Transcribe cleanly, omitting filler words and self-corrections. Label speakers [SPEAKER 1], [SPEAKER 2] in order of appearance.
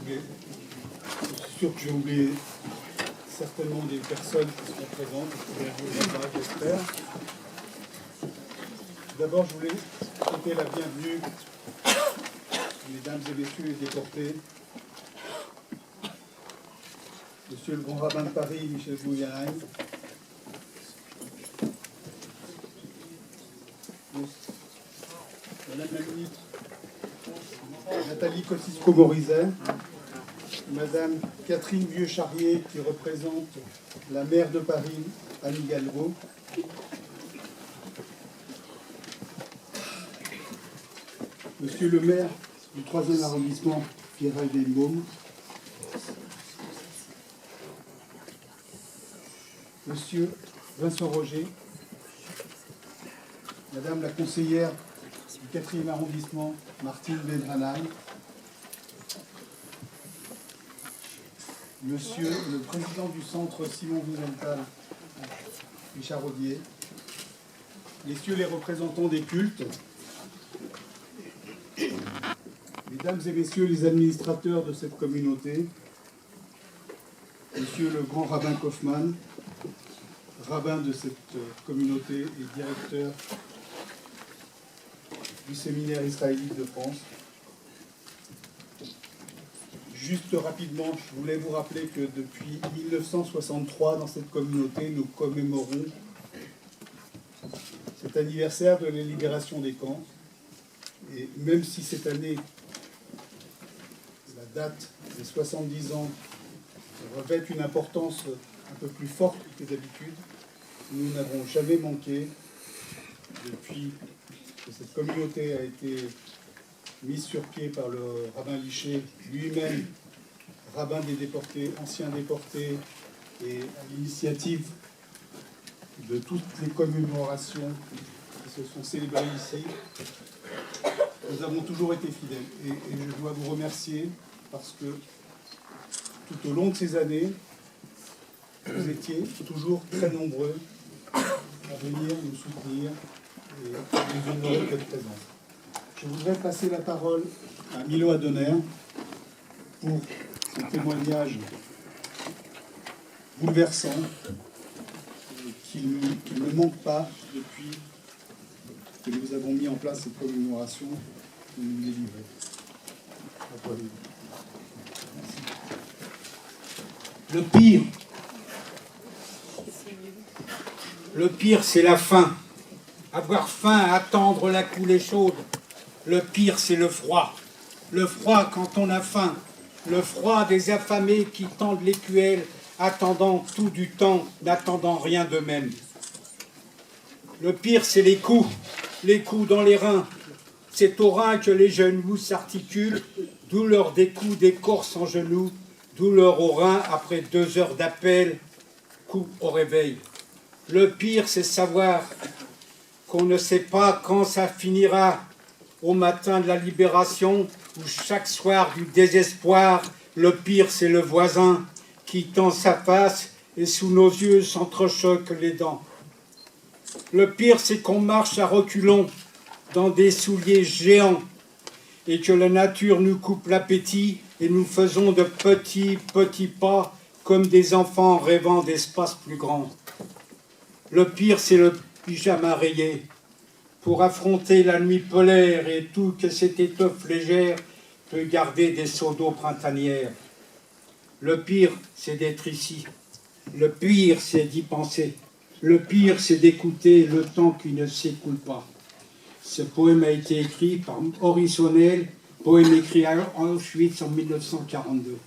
[SPEAKER 1] suis sûr que j'ai oublié certainement des personnes qui sont présentes, j'espère. D'abord, je voulais souhaiter la bienvenue, mesdames et messieurs les déportés, Monsieur le grand rabbin de Paris, Michel Gouyenheim, Madame la ministre Nathalie Kosciusko-Morizet, Madame Catherine Vieux-Charrier, qui représente la maire de Paris, Anne Hidalgo, Monsieur le maire du 3e arrondissement, Pierre Heidenbaum, Monsieur Vincent Roger, Madame la conseillère du 4e arrondissement, Martine Benhanheim, Monsieur le président du centre Simon Wiesenthal, Richard Audier, Messieurs les représentants des cultes, Mesdames et Messieurs les administrateurs de cette communauté, Monsieur le grand rabbin Kaufmann, rabbin de cette communauté et directeur du séminaire israélite de France. Juste rapidement, je voulais vous rappeler que depuis 1963, dans cette communauté, nous commémorons cet anniversaire de la libération des camps. Et même si cette année, la date des 70 ans revêt une importance un peu plus forte que d'habitude, nous n'avons jamais manqué, depuis que cette communauté a été mise sur pied par le rabbin Liché, lui-même rabbin des déportés, ancien déporté, et à l'initiative de toutes les commémorations qui se sont célébrées ici, nous avons toujours été fidèles. Et je dois vous remercier parce que tout au long de ces années, vous étiez toujours très nombreux à venir nous soutenir et nous honorer de votre présence. Je voudrais passer la parole à Milo Adonner pour son témoignage bouleversant qui ne manque pas depuis que nous avons mis en place cette commémoration que nous délivrons.
[SPEAKER 2] Le pire, c'est la faim. Avoir faim, attendre la coulée chaude. Le pire, c'est le froid. Le froid quand on a faim. Le froid des affamés qui tendent l'écuelle, attendant tout du temps, n'attendant rien d'eux-mêmes. Le pire, c'est les coups dans les reins. C'est aux reins que les genoux s'articulent, douleur des coups d'écorce en genoux, douleur aux reins après 2 heures d'appel, coup au réveil. Le pire, c'est savoir qu'on ne sait pas quand ça finira, au matin de la libération, ou chaque soir du désespoir. Le pire, c'est le voisin qui tend sa face et sous nos yeux s'entrechoquent les dents. Le pire, c'est qu'on marche à reculons dans des souliers géants et que la nature nous coupe l'appétit et nous faisons de petits pas comme des enfants rêvant d'espaces plus grands. Le pire, c'est le pyjama rayé pour affronter la nuit polaire et tout que cette étoffe légère peut garder des seaux d'eau printanière. Le pire, c'est d'être ici. Le pire, c'est d'y penser. Le pire, c'est d'écouter le temps qui ne s'écoule pas. Ce poème a été écrit par Maurice O'Neill, poème écrit à Auschwitz en 1942.